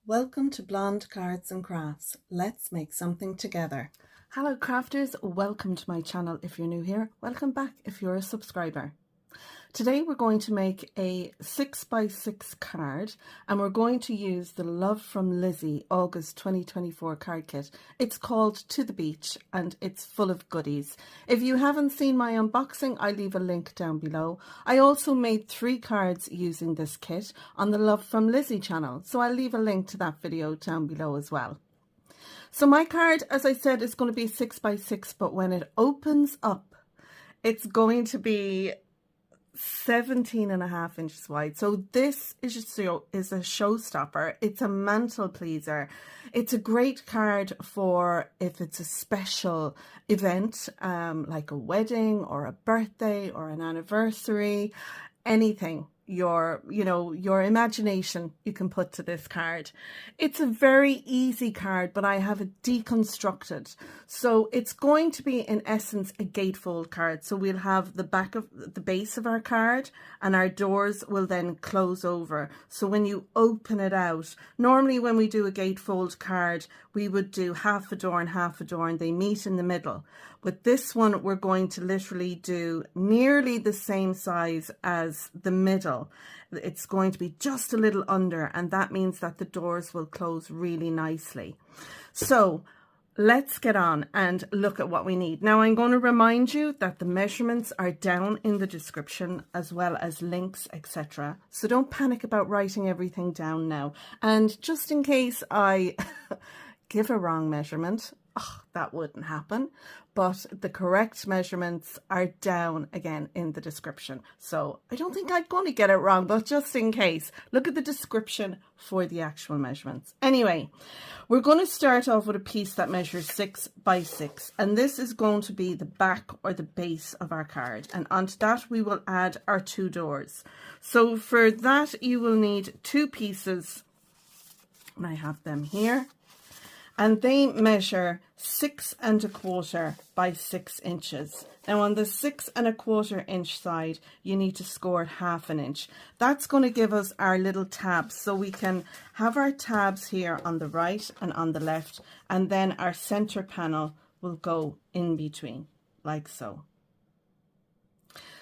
Welcome to Blonde Cards and Crafts. Let's make something together. Hello crafters, welcome to my channel if you're new here. Welcome back if you're a subscriber. Today we're going to make a 6x6 card and we're going to use the Love from Lizi August 2024 card kit. It's called To the Beach and it's full of goodies. If you haven't seen my unboxing, I'll leave a link down below. I also made 3 cards using this kit on the Love from Lizi channel, so I'll leave a link to that video down below as well. So my card, as I said, is going to be 6x6, but when it opens up, it's going to be 17.5 inches wide. So this is a showstopper. It's a mantle pleaser. It's a great card for if it's a special event, like a wedding or a birthday or an anniversary, anything. Your imagination you can put to this card. It's a very easy card, but I have it deconstructed. So it's going to be in essence a gatefold card. So we'll have the back of the base of our card and our doors will then close over. So when you open it out, normally when we do a gatefold card, we would do half a door and half a door and they meet in the middle. With this one, we're going to literally do nearly the same size as the middle. It's going to be just a little under, and that means that the doors will close really nicely. So let's get on and look at what we need. Now I'm going to remind you that the measurements are down in the description as well as links, etc. So don't panic about writing everything down now. And just in case I give a wrong measurement, that wouldn't happen, but the correct measurements are down again in the description. So I don't think I'm going to get it wrong, but just in case, look at the description for the actual measurements. Anyway, we're going to start off with a piece that measures 6x6, and this is going to be the back or the base of our card, and onto that we will add our 2 doors. So for that you will need 2 pieces, and I have them here. And they measure 6 1/4 by 6 inches. Now on the 6 1/4 inch side, you need to score it 1/2 inch. That's going to give us our little tabs. So we can have our tabs here on the right and on the left, and then our center panel will go in between, like so.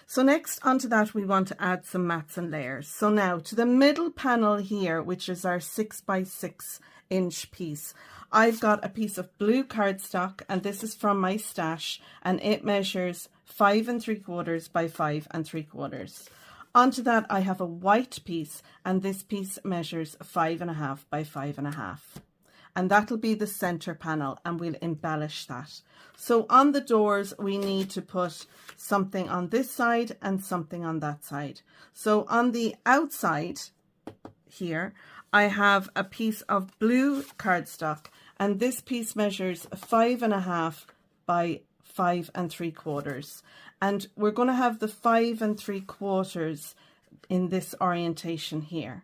So next onto that, we want to add some mats and layers. So now to the middle panel here, which is our 6x6 inch piece, I've got a piece of blue cardstock, and this is from my stash, and it measures 5 3/4 by 5 3/4. Onto that I have a white piece, and this piece measures 5 1/2 by 5 1/2. And that'll be the center panel, and we'll embellish that. So on the doors, we need to put something on this side and something on that side. So on the outside here, I have a piece of blue cardstock, and this piece measures 5 1/2 by 5 3/4. And we're going to have the 5 3/4 in this orientation here.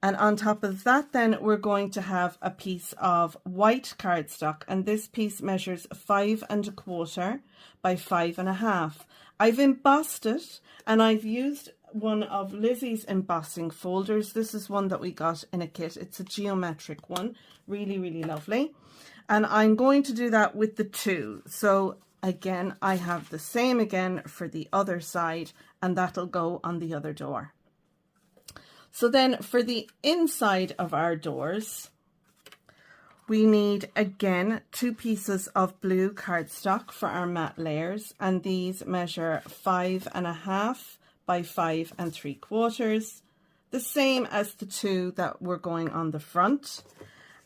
And on top of that, then we're going to have a piece of white cardstock, and this piece measures 5 1/4 by 5 1/2. I've embossed it, and I've used one of Lizi's embossing folders. This is one that we got in a kit. It's a geometric one, really, really lovely. And I'm going to do that with the 2. So again, I have the same again for the other side, and that'll go on the other door. So then for the inside of our doors, we need again 2 pieces of blue cardstock for our mat layers, and these measure 5 1/2 by 5 3/4, the same as the 2 that were going on the front,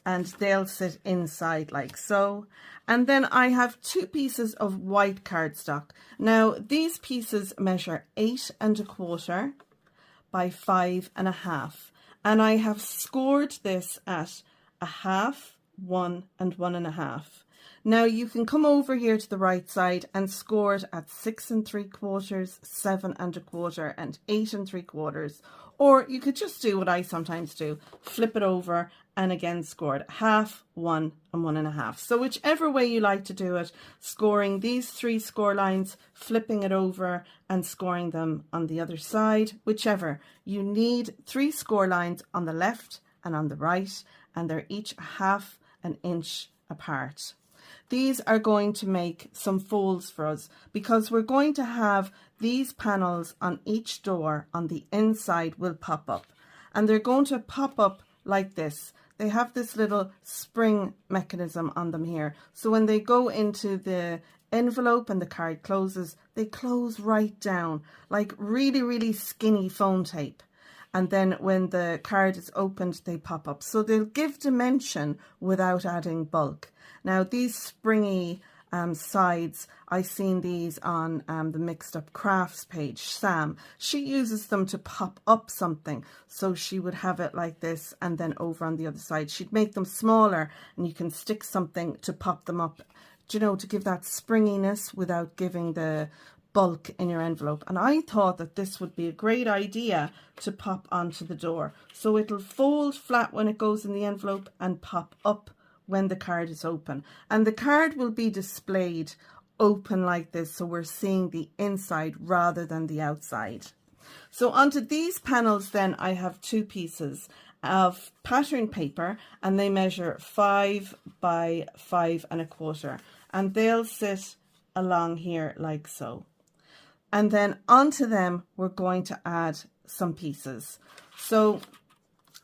and they'll sit inside like so. And then I have 2 pieces of white cardstock. Now these pieces measure 8 1/4 by 5 1/2, and I have scored this at 1/2, 1 and 1 1/2. Now you can come over here to the right side and score it at 6 3/4, 7 1/4 and 8 3/4, or you could just do what I sometimes do, flip it over and again score it 1/2, 1 and 1 1/2. So whichever way you like to do it, scoring these 3 score lines, flipping it over and scoring them on the other side, whichever. You need 3 score lines on the left and on the right, and they're each 1/2 inch apart. These are going to make some folds for us because we're going to have these panels on each door on the inside will pop up, and they're going to pop up like this. They have this little spring mechanism on them here. So when they go into the envelope and the card closes, they close right down like really, really skinny phone tape. And then when the card is opened, they pop up. So they'll give dimension without adding bulk. Now these springy sides, I've seen these on the Mixed Up Crafts page. Sam, she uses them to pop up something. So she would have it like this, and then over on the other side, she'd make them smaller, and you can stick something to pop them up, you know, to give that springiness without giving the bulk in your envelope. And I thought that this would be a great idea to pop onto the door. So it'll fold flat when it goes in the envelope and pop up when the card is open. And the card will be displayed open like this, so we're seeing the inside rather than the outside. So onto these panels then, I have 2 pieces of pattern paper, and they measure 5 by 5 1/4, and they'll sit along here like so. And then onto them we're going to add some pieces. So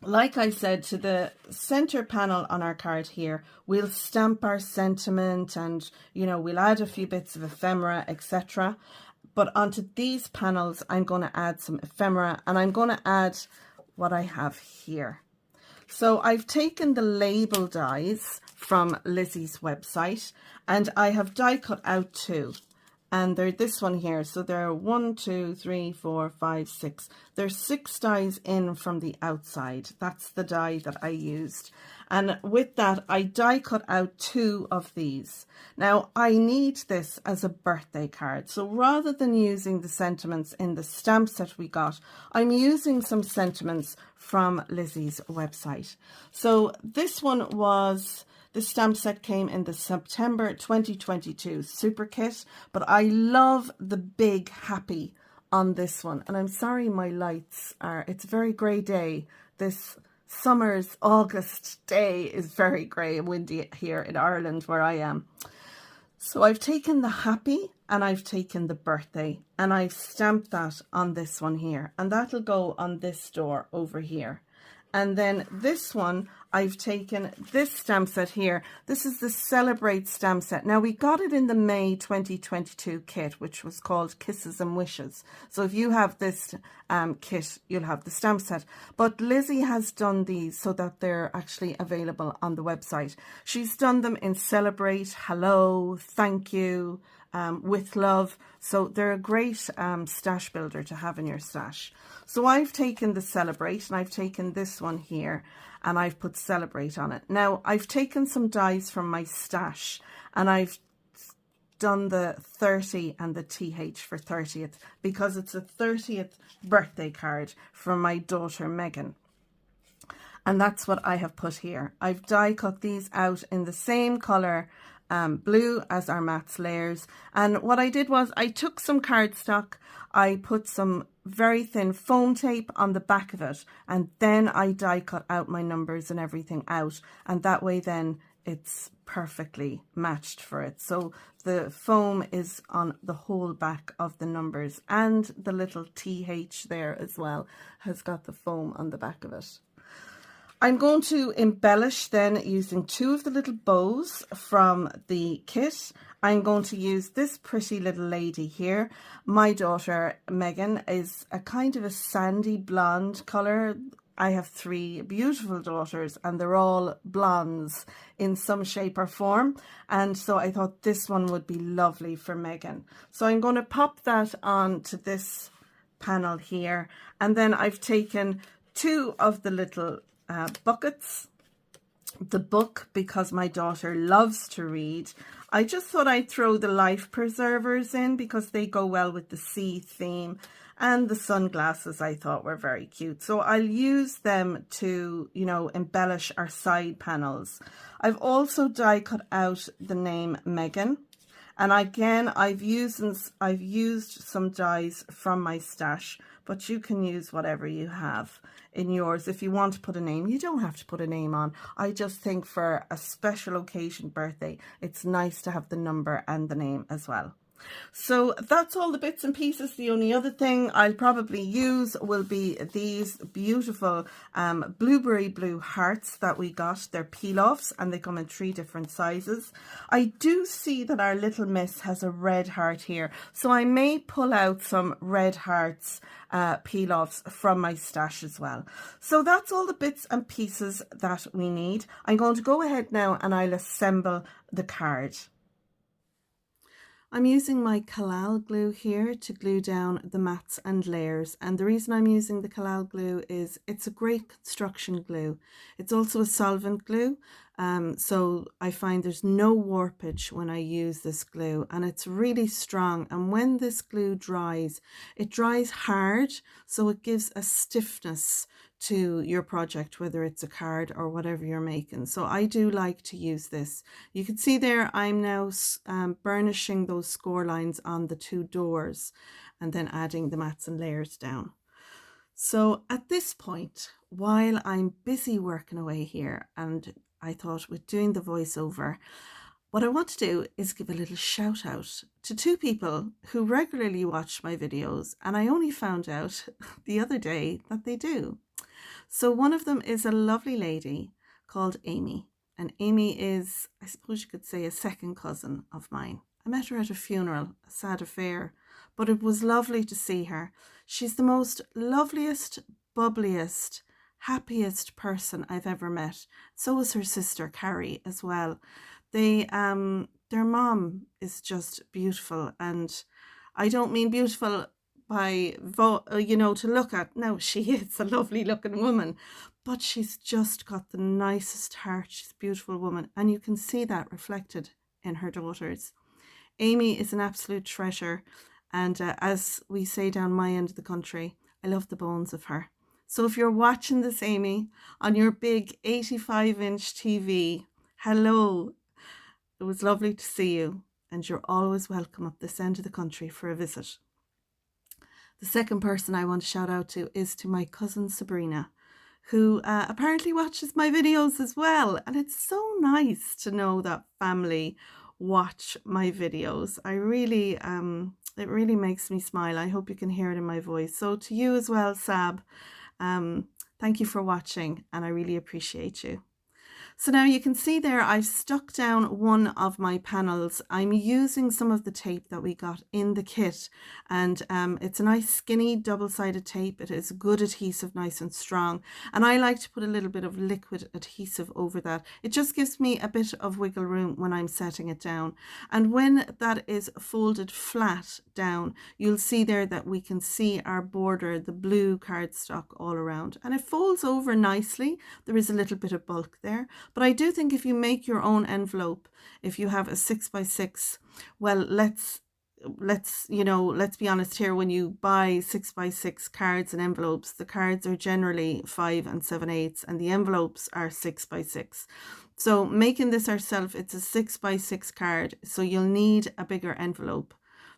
like I said, to the center panel on our card here, we'll stamp our sentiment, and you know, we'll add a few bits of ephemera, etc. But onto these panels I'm going to add some ephemera, and I'm going to add what I have here. So I've taken the label dies from Lizi's website, and I have die cut out 2. And they're this one here. So there are 1, 2, 3, 4, 5, 6. There's 6 dies in from the outside. That's the die that I used. And with that, I die cut out 2 of these. Now, I need this as a birthday card. So rather than using the sentiments in the stamp set we got, I'm using some sentiments from Lizi's website. So this one was... The stamp set came in the September 2022 super kit, but I love the big happy on this one. And I'm sorry my lights are, it's a very grey day. This summer's August day is very grey and windy here in Ireland where I am. So I've taken the happy and I've taken the birthday, and I've stamped that on this one here, and that'll go on this door over here. And then this one, I've taken this stamp set here. This is the Celebrate stamp set. Now, we got it in the May 2022 kit, which was called Kisses and Wishes. So if you have this kit, you'll have the stamp set. But Lizi has done these so that they're actually available on the website. She's done them in Celebrate, Hello, Thank You, With Love. So they're a great stash builder to have in your stash. So I've taken the Celebrate, and I've taken this one here, and I've put Celebrate on it. Now, I've taken some dies from my stash, and I've done the 30 and the TH for 30th, because it's a 30th birthday card from my daughter Megan. And that's what I have put here. I've die cut these out in the same colour blue as our mattes layers. And what I did was I took some cardstock, I put some very thin foam tape on the back of it, and then I die cut out my numbers and everything out, and that way then it's perfectly matched for it. So the foam is on the whole back of the numbers, and the little TH there as well has got the foam on the back of it. I'm going to embellish then using 2 of the little bows from the kit. I'm going to use this pretty little lady here. My daughter Megan is a kind of a sandy blonde colour. I have 3 beautiful daughters, and they're all blondes in some shape or form. And so I thought this one would be lovely for Megan. So I'm going to pop that on to this panel here. And then I've taken 2 of the little buckets, the book, because my daughter loves to read. I just thought I'd throw the life preservers in because they go well with the sea theme, and the sunglasses I thought were very cute. So I'll use them to, you know, embellish our side panels. I've also die cut out the name Megan. And again, I've used some dies from my stash, but you can use whatever you have in yours. If you want to put a name, you don't have to put a name on. I just think for a special occasion, birthday, it's nice to have the number and the name as well. So that's all the bits and pieces. The only other thing I'll probably use will be these beautiful blueberry blue hearts that we got. They're peel-offs and they come in 3 different sizes. I do see that our little miss has a red heart here, so I may pull out some red hearts peel-offs from my stash as well. So that's all the bits and pieces that we need. I'm going to go ahead now and I'll assemble the card. I'm using my Collal glue here to glue down the mats and layers, and the reason I'm using the Collal glue is it's a great construction glue. It's also a solvent glue, so I find there's no warpage when I use this glue, and it's really strong, and when this glue dries, it dries hard, so it gives a stiffness to your project, whether it's a card or whatever you're making. So I do like to use this. You can see there I'm now burnishing those score lines on the 2 doors and then adding the mats and layers down. So at this point, while I'm busy working away here, and I thought with doing the voiceover, what I want to do is give a little shout out to 2 people who regularly watch my videos, and I only found out the other day that they do. So one of them is a lovely lady called Amy, and Amy is, I suppose you could say, a second cousin of mine. I met her at a funeral, a sad affair, but it was lovely to see her. She's the most loveliest, bubbliest, happiest person I've ever met. So is her sister Carrie as well. Their mom is just beautiful, and I don't mean beautiful by, to look at. No, she is a lovely looking woman, but she's just got the nicest heart. She's a beautiful woman, and you can see that reflected in her daughters. Amy is an absolute treasure, and as we say down my end of the country, I love the bones of her. So if you're watching this, Amy, on your big 85-inch TV, hello. It was lovely to see you, and you're always welcome up this end of the country for a visit. The second person I want to shout out to is to my cousin Sabrina, who apparently watches my videos as well. And it's so nice to know that family watch my videos. It really makes me smile. I hope you can hear it in my voice. So to you as well, Sab, thank you for watching, and I really appreciate you. So now you can see there I've stuck down one of my panels. I'm using some of the tape that we got in the kit, and it's a nice skinny double-sided tape. It is good adhesive, nice and strong, and I like to put a little bit of liquid adhesive over that. It just gives me a bit of wiggle room when I'm setting it down, and when that is folded flat down, you'll see there that we can see our border, the blue cardstock all around, and it folds over nicely. There is a little bit of bulk there. But I do think if you make your own envelope, if you have a 6x6, well, let's be honest here, when you buy 6x6 cards and envelopes, the cards are generally 5 7/8 and the envelopes are 6x6. So making this ourselves, it's a 6x6 card, so you'll need a bigger envelope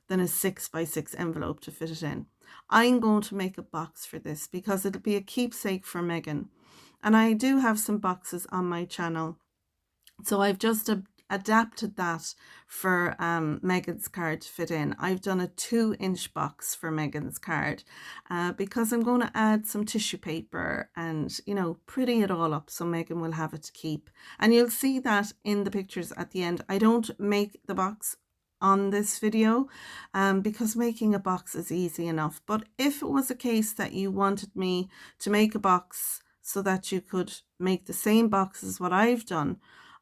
than a 6x6 envelope to fit it in. I'm going to make a box for this because it'll be a keepsake for Megan. And I do have some boxes on my channel, so I've just adapted that for Megan's card to fit in. I've done a 2-inch box for Megan's card because I'm going to add some tissue paper and, pretty it all up so Megan will have it to keep. And you'll see that in the pictures at the end. I don't make the box on this video because making a box is easy enough. But if it was a case that you wanted me to make a box so that you could make the same box as what I've done,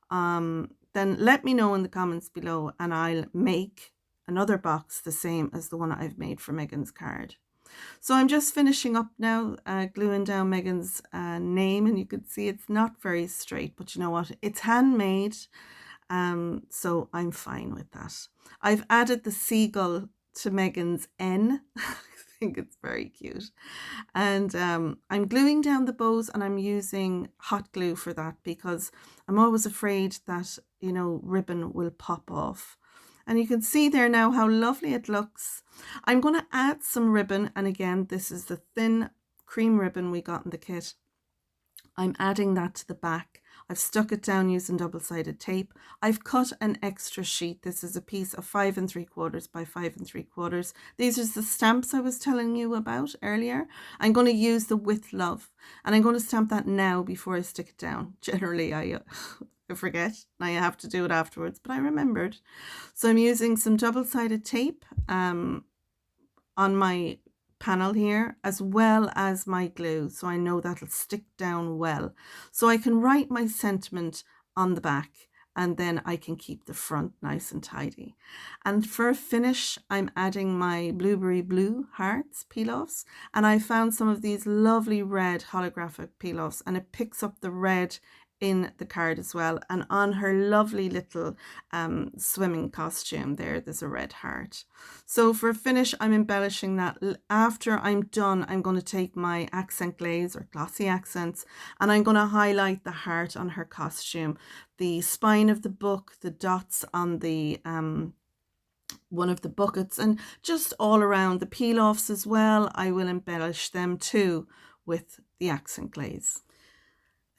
then let me know in the comments below and I'll make another box the same as the one I've made for Megan's card. So I'm just finishing up now, gluing down Megan's name, and you can see it's not very straight, but you know what, it's handmade, so I'm fine with that. I've added the seagull to Megan's N. I think it's very cute, and I'm gluing down the bows, and I'm using hot glue for that because I'm always afraid that ribbon will pop off, And you can see there now how lovely it looks. I'm going to add some ribbon, and again, this is the thin cream ribbon we got in the kit. I'm adding that to the back. I've stuck it down using double-sided tape. I've cut an extra sheet. This is a piece of 5 3/4 by 5 3/4. These are the stamps I was telling you about earlier. I'm going to use the With Love, and I'm going to stamp that now before I stick it down. Generally, I forget, and I have to do it afterwards, but I remembered. So I'm using some double-sided tape on my panel here, as well as my glue, so I know that'll stick down well. So I can write my sentiment on the back, and then I can keep the front nice and tidy. And for a finish, I'm adding my blueberry blue hearts peel-offs, and I found some of these lovely red holographic peel-offs, and it picks up the red in the card as well. And on her lovely little swimming costume there's a red heart. So for a finish, I'm embellishing that. After I'm done, I'm going to take my accent glaze or glossy accents, and I'm going to highlight the heart on her costume, the spine of the book, the dots on the one of the buckets, and just all around the peel-offs as well. I will embellish them too with the accent glaze.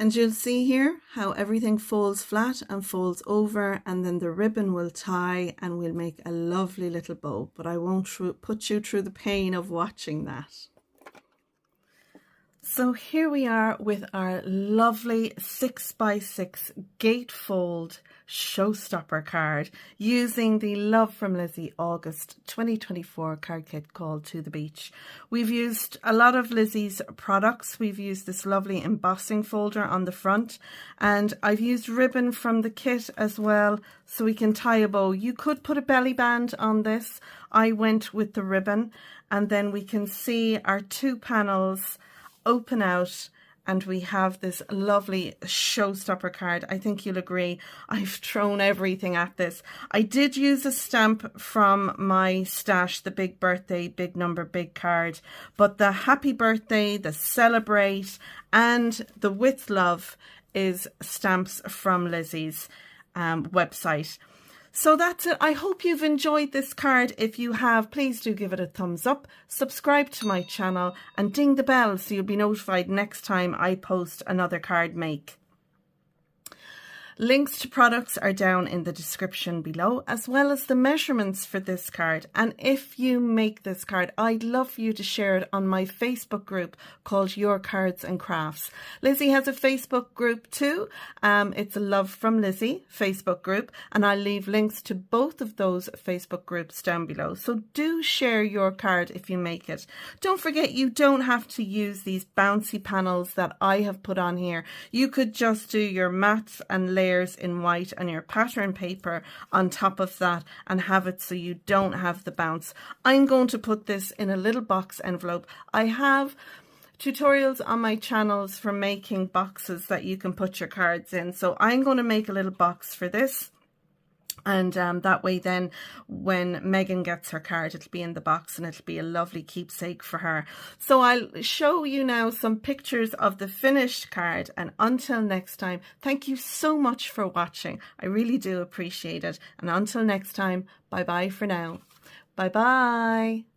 And you'll see here how everything folds flat and folds over, and then the ribbon will tie and we'll make a lovely little bow, but I won't put you through the pain of watching that. So here we are with our lovely 6x6 gatefold Showstopper card using the Love from Lizi August 2024 card kit called To the Beach. We've used a lot of Lizi's products. We've used this lovely embossing folder on the front, and I've used ribbon from the kit as well so we can tie a bow. You could put a belly band on this. I went with the ribbon, and then we can see our two panels open out, and we have this lovely Showstopper card. I think you'll agree I've thrown everything at this. I did use a stamp from my stash, the big birthday, big number, big card, but the happy birthday, the celebrate, and the with love is stamps from Lizi's website. So that's it. I hope you've enjoyed this card. If you have, please do give it a thumbs up, subscribe to my channel, and ding the bell so you'll be notified next time I post another card make. Links to products are down in the description below, as well as the measurements for this card. And if you make this card, I'd love for you to share it on my Facebook group called Your Cards and Crafts. Lizi has a Facebook group too. It's a Love from Lizi Facebook group, and I'll leave links to both of those Facebook groups down below. So do share your card if you make it. Don't forget, you don't have to use these bouncy panels that I have put on here. You could just do your mats and layers in white and your pattern paper on top of that and have it so you don't have the bounce. I'm going to put this in a little box envelope. I have tutorials on my channels for making boxes that you can put your cards in, so I'm going to make a little box for this. And that way then when Megan gets her card, it'll be in the box and it'll be a lovely keepsake for her. So I'll show you now some pictures of the finished card, and until next time, thank you so much for watching. I really do appreciate it. And until next time, bye bye for now. Bye bye.